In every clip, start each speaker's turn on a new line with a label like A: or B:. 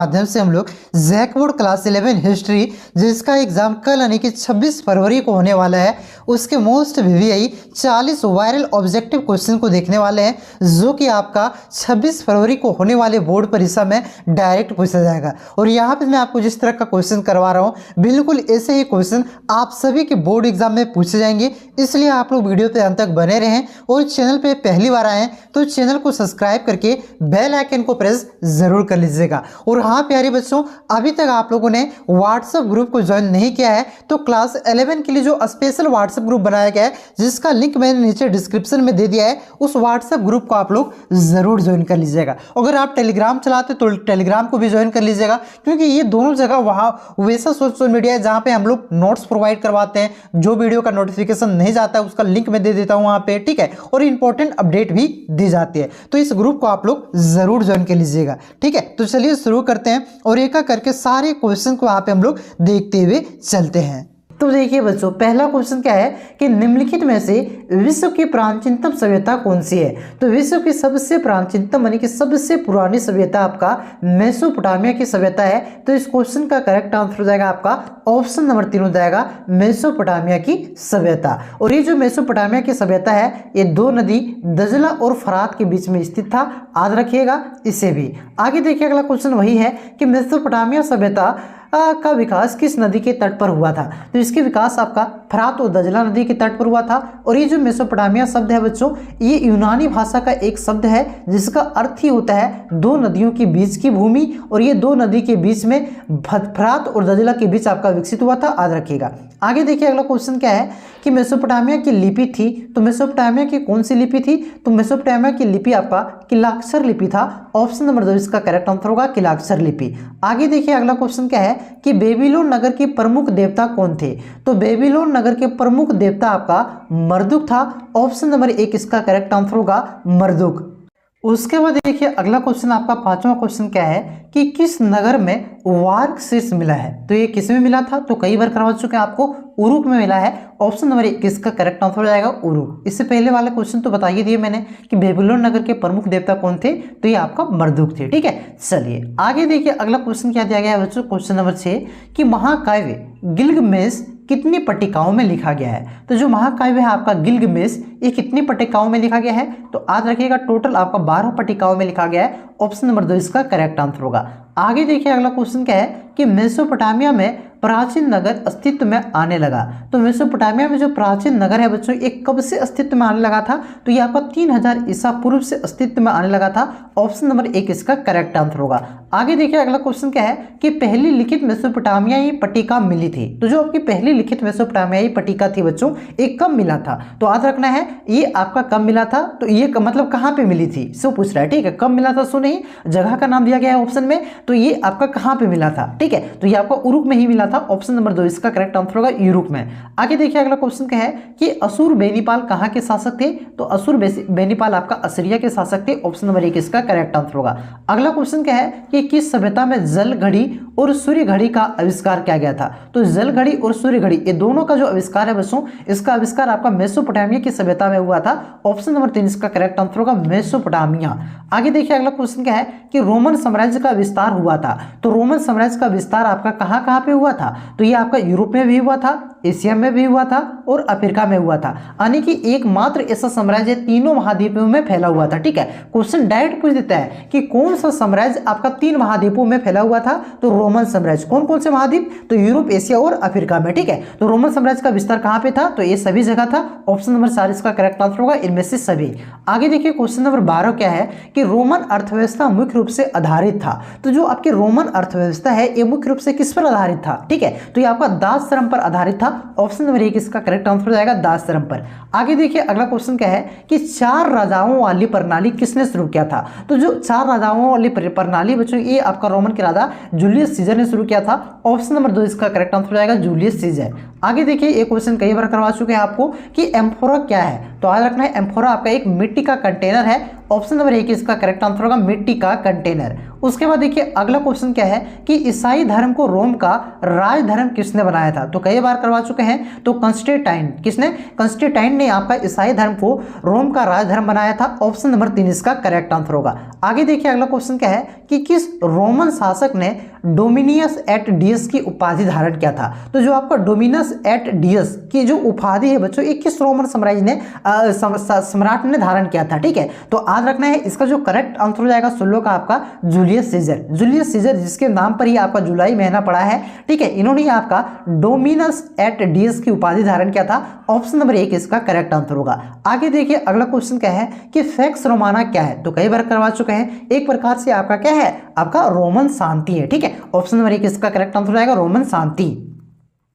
A: माध्यम से हम लोग जैक बोर्ड क्लास 11 हिस्ट्री जिसका एग्जाम कल यानी कि 26 फरवरी को होने वाला है, उसके most VVI 40 viral objective question को देखने वाले हैं जो कि आपका 26 फरवरी को होने वाले बोर्ड परीक्षा में डायरेक्ट पूछा जाएगा। और यहाँ पे मैं आपको जिस तरह का क्वेश्चन करवा रहा हूँ बिल्कुल ऐसे ही क्वेश्चन आप सभी के बोर्ड एग्जाम में पूछे जाएंगे, इसलिए आप लोग वीडियो पे अंत तक बने रहें। और चैनल पे पहली बार आए तो चैनल को सब्सक्राइब करके बेल आइकन को प्रेस जरूर कर लीजिएगा। और हाँ प्यारे बच्चों, अभी तक आप लोगों ने व्हाट्सएप ग्रुप को ज्वाइन नहीं किया है तो क्लास 11 के लिए जो स्पेशल व्हाट्सएप ग्रुप बनाया गया है जिसका लिंक मैंने नीचे डिस्क्रिप्शन में दे दिया है, उस व्हाट्सएप ग्रुप को आप लोग जरूर ज्वाइन कर लीजिएगा। अगर आप टेलीग्राम चलाते तो टेलीग्राम को भी ज्वाइन कर लीजिएगा, क्योंकि ये दोनों जगह वहाँ वैसा सोशल मीडिया है जहाँ पे हम लोग नोट्स प्रोवाइड करवाते हैं। जो वीडियो का नोटिफिकेशन नहीं जाता है उसका लिंक मैं दे देता हूँ वहाँ पे, ठीक है, और इंपॉर्टेंट अपडेट भी दी जाती है। तो इस ग्रुप को आप लोग जरूर ज्वाइन कर लीजिएगा, ठीक है। तो चलिए शुरू करते हैं और एक एक करके सारे क्वेश्चन को यहाँ पे हम लोग देखते हुए चलते हैं। तो देखिए बच्चों, पहला क्वेश्चन क्या है कि निम्नलिखित में से विश्व की प्राचीनतम सभ्यता कौन सी है। तो विश्व की सबसे प्राचीनतम यानी कि सबसे पुरानी सभ्यता आपका मेसोपोटामिया की सभ्यता है। तो इस क्वेश्चन का करेक्ट आंसर हो जाएगा आपका ऑप्शन नंबर 3 हो जाएगा मेसोपोटामिया की सभ्यता। और ये जो मेसोपोटामिया की सभ्यता है ये दो नदी दजला और फरात के बीच में स्थित था, याद रखिएगा इसे भी। आगे देखिए अगला क्वेश्चन वही है कि मेसोपोटामिया सभ्यता का विकास किस नदी के तट पर हुआ था। तो इसके विकास आपका फरात और दजला नदी के तट पर हुआ था। और ये जो मेसोपोटामिया शब्द है बच्चों, ये यूनानी भाषा का एक शब्द है जिसका अर्थ ही होता है दो नदियों के बीच की भूमि। और ये दो नदी के बीच में फरात और दजला के बीच आपका विकसित हुआ था, याद रखिएगा। आगे देखिए अगला क्वेश्चन क्या है कि मेसोपोटामिया की लिपि थी। तो मेसोपोटामिया की कौन सी लिपि थी। तो मेसोपोटामिया की लिपि आपका किलाक्षर लिपि था। ऑप्शन नंबर 2 इसका करेक्ट आंसर होगा किलाक्षर लिपि। आगे देखिए अगला क्वेश्चन क्या है कि बेबीलोन नगर के प्रमुख देवता कौन थे। तो बेबीलोन नगर के प्रमुख देवता आपका मर्दुक था। ऑप्शन नंबर 1 इसका करेक्ट आंसर होगा मर्दुक। उसके बाद देखिए अगला क्वेश्चन आपका पांचवा क्वेश्चन क्या है कि किस नगर में वार्क शीर्ष मिला है। तो ये किस में मिला था। तो कई बार करवा चुके हैं आपको, उरुक में मिला है। ऑप्शन नंबर 1 इसका करेक्ट आंसर हो जाएगा उरुक। इससे पहले वाले क्वेश्चन तो बता ही दिए मैंने कि बेबीलोन नगर के प्रमुख देवता कौन थे। तो ये आपका मर्दुक थे, ठीक है। चलिए आगे देखिए अगला क्वेश्चन क्या दिया गया है बच्चों, क्वेश्चन नंबर 6 कि महाकाव्य गिल्गमेश कितनी पट्टिकाओं में लिखा गया है। तो जो महाकाव्य है आपका गिल्गमेश ये कितनी पट्टिकाओं में लिखा गया है। तो याद रखिएगा टोटल आपका 12 पट्टिकाओं में लिखा गया है। ऑप्शन नंबर 2 इसका करेक्ट आंसर होगा। आगे देखिए अगला क्वेश्चन क्या है कि मेसोपोटामिया में प्राचीन नगर अस्तित्व में आने लगा। तो मेसोपोटामिया में जो प्राचीन नगर है बच्चों ये कब से अस्तित्व में आने लगा था। तो ये आपका 3000 ईसा पूर्व से अस्तित्व में आने लगा था। ऑप्शन नंबर 1 इसका करेक्ट आंसर होगा। आगे देखिए अगला क्वेश्चन क्या है कि पहली लिखित मेसोपोटामियाई पट्टिका मिली थी। तो जो आपकी पहली लिखित मेसोपोटामियाई पट्टिका थी बच्चों ये कब मिला था। तो याद रखना है ये आपका कब मिला था। तो ये मतलब कहाँ पे मिली थी सो पूछ रहा है, ठीक है। कब मिला था सो नहीं, जगह का नाम दिया गया है ऑप्शन में। तो ये आपका कहाँ पे मिला था, ठीक है। तो ये आपका उरुक में ही मिला था। ऑप्शन नंबर 2 इसका करेक्ट आंसर होगा यूरोप में। आगे देखिए अगला क्वेश्चन क्या है कि असुर बेनीपाल कहाँ के शासक थे। तो असुर बेनीपाल आपका असीरिया के शासक थे। ऑप्शन नंबर 1 इसका करेक्ट आंसर होगा। अगला क्वेश्चन क्या है कि किस सभ्यता में जल घड़ी और सूर्य घड़ी का आविष्कार किया गया था। तो जल घड़ी और सूर्य घड़ी ये दोनों का जो आविष्कार है बच्चों इसका आविष्कार आपका मेसोपोटामिया की सभ्यता में हुआ था। ऑप्शन नंबर 3 इसका करेक्ट आंसर होगा मेसोपोटामिया। आगे देखिए अगला क्वेश्चन क्या है कि रोमन साम्राज्य का विस्तार हुआ था। तो रोमन साम्राज्य का विस्तार आपका कहाँ कहाँ पे हुआ था। तो ये आपका यूरोप में भी हुआ था, एशिया में भी हुआ था और अफ्रीका में हुआ था। यानी कि एकमात्र ऐसा साम्राज्य तीनों महाद्वीपों में फैला हुआ था, ठीक है। क्वेश्चन डायरेक्ट पूछ देता है कि कौन सा साम्राज्य आपका 3 महाद्वीपों में फैला हुआ था। तो रोमन साम्राज्य। कौन कौन से महाद्वीप। तो यूरोप, एशिया और अफ्रीका में, ठीक है। तो रोमन साम्राज्य का विस्तार कहाँ पे था। तो ये सभी जगह था। ऑप्शन नंबर 4 इसका करेक्ट आंसर होगा इनमें से सभी। आगे देखिए क्वेश्चन नंबर 12 क्या है कि रोमन अर्थव्यवस्था मुख्य रूप से आधारित था। तो जो आपकी रोमन अर्थव्यवस्था है ये मुख्य रूप से किस पर आधारित था, ठीक है। तो ये आपका दास श्रम पर आधारित था। ऑप्शन नंबर 1 इसका करेक्ट आंसर हो जाएगा दास श्रम पर। आगे देखिए अगला क्वेश्चन क्या है कि 4 राजाओं वाली प्रणाली किसने शुरू किया था। तो जो 4 राजाओं वाली प्रणाली बच्चों ये आपका रोमन के राजा जूलियस सीजर ने शुरू किया था। ऑप्शन नंबर 2 इसका करेक्ट आंसर हो जाएगा जूलियस सीजर। आगे देखिए एक क्वेश्चन कई बार करवा चुके हैं आपको कि एम्फोरा क्या है। तो याद रखना है एम्फोरा आपका एक मिट्टी का कंटेनर है। ऑप्शन नंबर 1 इसका करेक्ट आंसर होगा मिट्टी का कंटेनर। उसके बाद देखिए अगला क्वेश्चन क्या है कि ईसाई धर्म को रोम का राज धर्म किसने बनाया था। तो कई बार करवा चुके हैं, तो कंस्टेंटाइन, किसने? कंस्टेंटाइन ने आपका ईसाई धर्म को रोम का राजधर्म बनाया था। ऑप्शन नंबर 3 इसका करेक्ट आंसर होगा। आगे देखिए अगला क्वेश्चन क्या है कि किस रोमन शासक ने डोमिनियस एट डियस की उपाधि धारण किया था? तो जो आपका डोमिनस एट डियस की जो उपाधि है बच्चों, ये किस रोमन साम्राज्य ने सम्राट ने धारण किया था? ठीक है, तो याद रखना है इसका जो करेक्ट आंसर हो जाएगा 16 का आपका जूलियस सीजर। जूलियस सीजर जिसके नाम पर ही आपका जुलाई महीना पड़ा है, ठीक है, इन्होंने आपका डोमिनस एट डियस की उपाधि धारण किया था। ऑप्शन नंबर 1 इसका करेक्ट आंसर होगा। आगे देखिए अगला क्वेश्चन क्या है कि फेक्स रोमाना क्या है? तो कई बार करवा चुके हैं, एक प्रकार से आपका क्या है, आपका रोमन शांति है। ठीक है, ऑप्शन नंबर 1 इसका करेक्ट आंसर हो जाएगा रोमन शांति।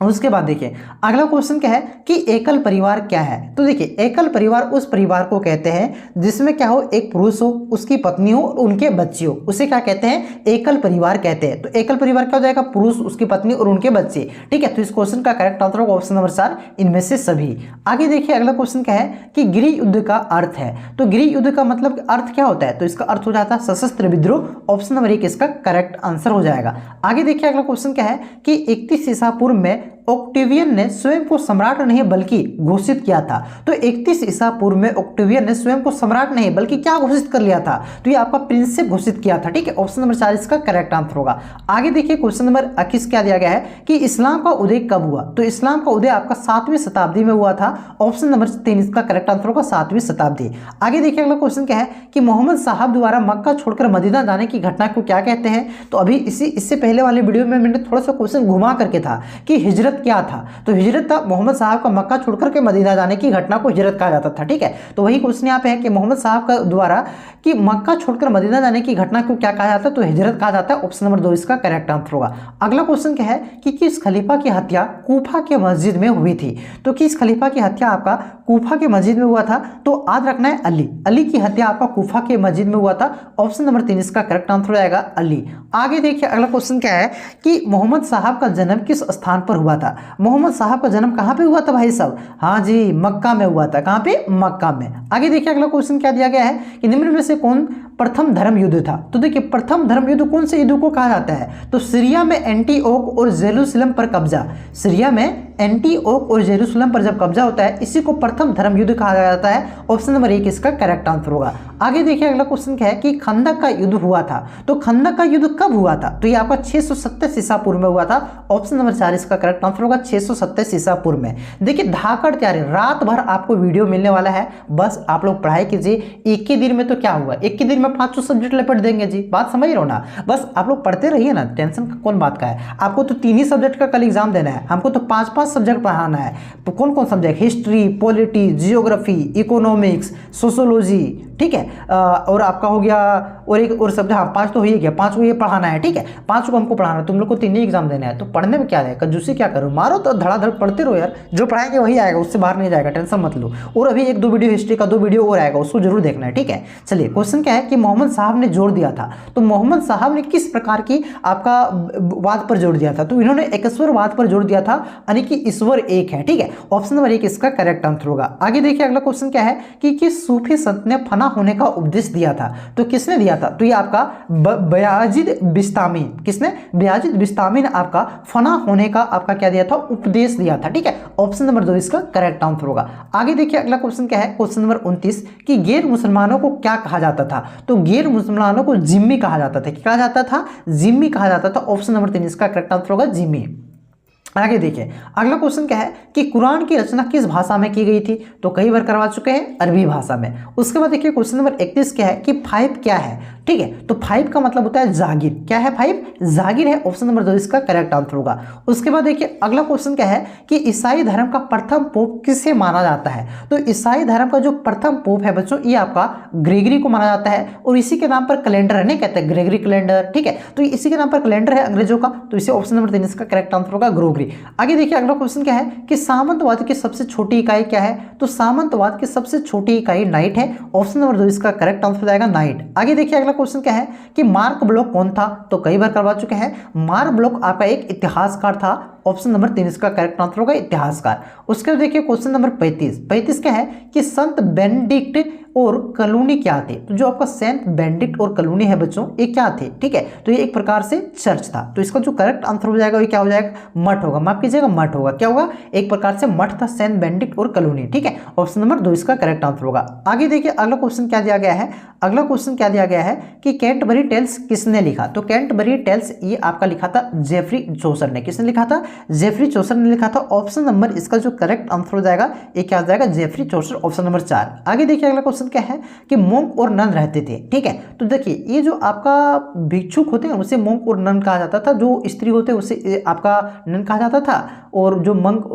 A: उसके बाद देखिए अगला क्वेश्चन क्या है कि एकल परिवार क्या है? तो देखिए एकल परिवार उस परिवार को कहते हैं जिसमें क्या हो, एक पुरुष हो, उसकी पत्नी हो, उनके बच्चे हो, उसे क्या कहते हैं? एकल परिवार कहते हैं। तो एकल परिवार क्या हो जाएगा? पुरुष, उसकी पत्नी और उनके बच्चे। ठीक है, तो इस क्वेश्चन का करेक्ट आंसर होगा ऑप्शन नंबर 4, इनमें से सभी। आगे देखिए अगला क्वेश्चन क्या है कि गृह युद्ध का अर्थ है? तो गृह युद्ध का मतलब अर्थ क्या होता है? तो इसका अर्थ हो जाता है सशस्त्र विद्रोह। ऑप्शन नंबर 1 इसका करेक्ट आंसर हो जाएगा। आगे देखिए अगला क्वेश्चन क्या है कि 31 ईसा पूर्व में ऑक्टेवियन ने स्वयं को सम्राट नहीं बल्कि घोषित किया था। तो 31 ईसा पूर्व में ऑक्टेवियन ने स्वयं को सम्राट नहीं बल्कि क्या घोषित कर लिया था? तो ये आपका प्रिंस घोषित किया था। ठीक है, ऑप्शन नंबर 4 इसका करेक्ट आंसर होगा। आगे देखिए क्वेश्चन नंबर 21 क्या दिया गया है कि इस्लाम का उदय कब हुआ? तो इस्लाम का उदय आपका 7वीं शताब्दी में हुआ था। ऑप्शन नंबर 3 इसका करेक्ट आंसर होगा 7वीं शताब्दी। आगे देखिए अगला क्वेश्चन क्या है कि मोहम्मद साहब द्वारा मक्का छोड़कर मदीना जाने की घटना को क्या कहते हैं? तो अभी इससे पहले वाले वीडियो में मैंने थोड़ा सा क्वेश्चन घुमा करके था कि हिजरत क्या था? तो हिजरत था मोहम्मद साहब का मक्का छोड़कर के मदीना जाने की घटना को हिजरत कहा जाता था। ठीक है, तो वही क्वेश्चन यहाँ पे है कि मोहम्मद साहब का द्वारा कि मक्का छोड़कर मदीना जाने की घटना को क्या कहा जाता है? तो हिजरत कहा जाता है। ऑप्शन नंबर 2 इसका करेक्ट आंसर होगा। अगला क्वेश्चन क्या है कि किस खलीफा की हत्या कूफा के मस्जिद में हुई थी? तो किस खलीफा की हत्या आपका कूफा के मस्जिद में हुआ था? तो याद रखना है अली की हत्या आपका कूफा के मस्जिद में हुआ था। ऑप्शन नंबर 3 इसका करेक्ट आंसर हो जाएगा अली। आगे देखिए अगला क्वेश्चन क्या है कि मोहम्मद साहब का जन्म किस स्थान पर हुआ था? मोहम्मद साहब का जन्म कहां पे हुआ था भाई साहब? हाँ जी, मक्का में हुआ था। कहां पे? मक्का में। आगे देखिए अगला क्वेश्चन क्या दिया गया है कि निम्न में से कौन प्रथम धर्म युद्ध था? तो देखिए प्रथम धर्म युद्ध कौन से युद्ध को कहा जाता है? तो सीरिया में एंटीओक और जेरूसलम पर कब्जा। सीरिया में एंटीओक और जेरूसलम पर जब कब्जा होता है इसी को प्रथम धर्म युद्ध कहा जाता है। ऑप्शन नंबर 1 इसका करेक्ट आंसर होगा। आगे देखिए अगला क्वेश्चन क्या है कि खंदक का युद्ध हुआ था। तो खंदक का युद्ध कब हुआ था? तो ये आपका 627 ईसा पूर्व में हुआ था। ऑप्शन नंबर 4 इसका करेक्ट आंसर होगा 627 ईसा पूर्व में। देखिए धाकड़ तैयारी रात भर आपको वीडियो मिलने वाला है, बस आप लोग पढ़ाई कीजिए। एक ही दिन में तो क्या हुआ, एक ही दिन में 5 सब्जेक्ट लपेट देंगे जी, बात समझ रहे हो ना? बस आप लोग पढ़ते रहिए ना, टेंशन का कौन बात का है। आपको तो 3 ही सब्जेक्ट का कल एग्जाम देना है, हमको तो 5-5 सब्जेक्ट पढ़ाना है। तो कौन कौन subject? History, polity, geography, economics, sociology, ठीक है, और आपका हो गया और एक और सब्जेक्ट, हाँ 5 तो हो ही गया, 5 को ये पढ़ाना है। ठीक है, 5 को हमको पढ़ाना है, तुम लोग को 3 ही एग्जाम देना है। तो पढ़ने में क्या है, कंजूसी क्या करो, मारो तो धड़ाधड़ पढ़ते रहो यार, जो पढ़ाएंगे वही आएगा, उससे बाहर नहीं जाएगा, टेंशन मत लो। और अभी 1-2 वीडियो हिस्ट्री का 2 वीडियो और आएगा, उसको जरूर देखना है। ठीक है, चलिए क्वेश्चन क्या है कि मोहम्मद साहब ने जोड़ दिया था। तो मोहम्मद साहब ने किस प्रकार की आपका वाद पर जोड़ दिया था? तो इन्होंने एकेश्वरवाद पर जोड़ दिया था, यानी कि ईश्वर एक है। ठीक है, ऑप्शन नंबर 1 इसका करेक्ट आंसर होगा। आगे देखिए अगला क्वेश्चन क्या है कि किस सूफी संत ने फना होने का उपदेश दिया था? तो किसने दिया था? तो ये आपका बयाजिद बिस्तामी, किसने? बयाजिद बिस्तामी ने आपका फना होने का आपका क्या दिया था? उपदेश दिया था। ठीक है, ऑप्शन नंबर 2 इसका करेक्ट आंसर होगा। आगे देखिए अगला क्वेश्चन क्या है, क्वेश्चन नंबर 29 कि गैर मुसलमानों को क्या कहा जाता था? तो गैर मुसलमानों को जिम्मी कहा जाता था। क्या कहा जाता था? जिम्मी कहा जाता था। ऑप्शन नंबर 3 इसका करेक्ट आंसर होगा जिम्मी। आगे देखिए अगला क्वेश्चन क्या है कि कुरान की रचना किस भाषा में की गई थी? तो कई बार करवा चुके हैं, अरबी भाषा में। उसके बाद देखिए क्वेश्चन नंबर 31 क्या है कि 5 क्या है? ठीक है, तो 5 का मतलब होता है जागीर। क्या है 5? जागीर है। ऑप्शन नंबर 2 इसका करेक्ट आंसर होगा। उसके बाद देखिए अगला क्वेश्चन क्या है कि ईसाई धर्म का प्रथम पोप किसे माना जाता है? तो ईसाई धर्म का जो प्रथम पोप है बच्चों, ये आपका ग्रेगरी को माना जाता है, और इसी के नाम पर कैलेंडर है, नहीं कहते ग्रेगरी कैलेंडर। ठीक है, तो इसी के नाम पर कैलेंडर है अंग्रेजों का, तो इसे ऑप्शन नंबर 3 इसका करेक्ट आंसर होगा ग्रेगरी। आगे देखिए अगला क्वेश्चन क्या है कि सामंतवाद की सबसे छोटी इकाई क्या है? तो सामंतवाद की सबसे छोटी इकाई नाइट है। ऑप्शन नंबर 2 इसका करेक्ट आंसर हो जाएगा नाइट। आगे देखिए अगला क्वेश्चन क्या है कि मार्क ब्लॉक कौन था? तो कई बार करवा चुके हैं, मार्क ब्लॉक आपका एक इतिहासकार था। ऑप्शन नंबर 3 इसका करेक्ट आंसर होगा इतिहासकार। उसके बाद देखिए क्वेश्चन नंबर 35 क्या है कि संत बेनेडिक्ट और कलूनी क्या थे? तो जो आपका सेंट बेनेडिक्ट और कलूनी है बच्चों, ये क्या थे? ठीक है, तो ये एक प्रकार से चर्च था। तो इसका जो करेक्ट आंसर हो जाएगा वो क्या हो जाएगा? मठ होगा। माफ कीजिएगा, मठ होगा। क्या होगा? एक प्रकार से मठ था सेंट बेनेडिक्ट और कलूनी। ठीक है, ऑप्शन नंबर 2 इसका करेक्ट आंसर होगा। आगे देखिए अगला क्वेश्चन क्या दिया गया है। अगला क्वेश्चन क्या दिया गया है कि कैंटरबरी टेल्स किसने लिखा? तो कैंटरबरी टेल्स ये आपका लिखा था जेफरी चौसर ने। किसने लिखा था? जेफरी चौसर ने लिखा था। ऑप्शन नंबर इसका जो करेक्ट आंसर हो जाएगा ये क्या हो जाएगा? Geoffrey Chaucer, option number 4। आगे देखिए अगला क्वेश्चन क्या है कि मोंक और नन रहते थे। ठीक है, तो देखिए ये जो आपका भिक्षुक होते हैं उसे मोंक और नन कहा जाता था, जो स्त्री होते हैं उसे आपका नन कहा जाता था, और जो मंक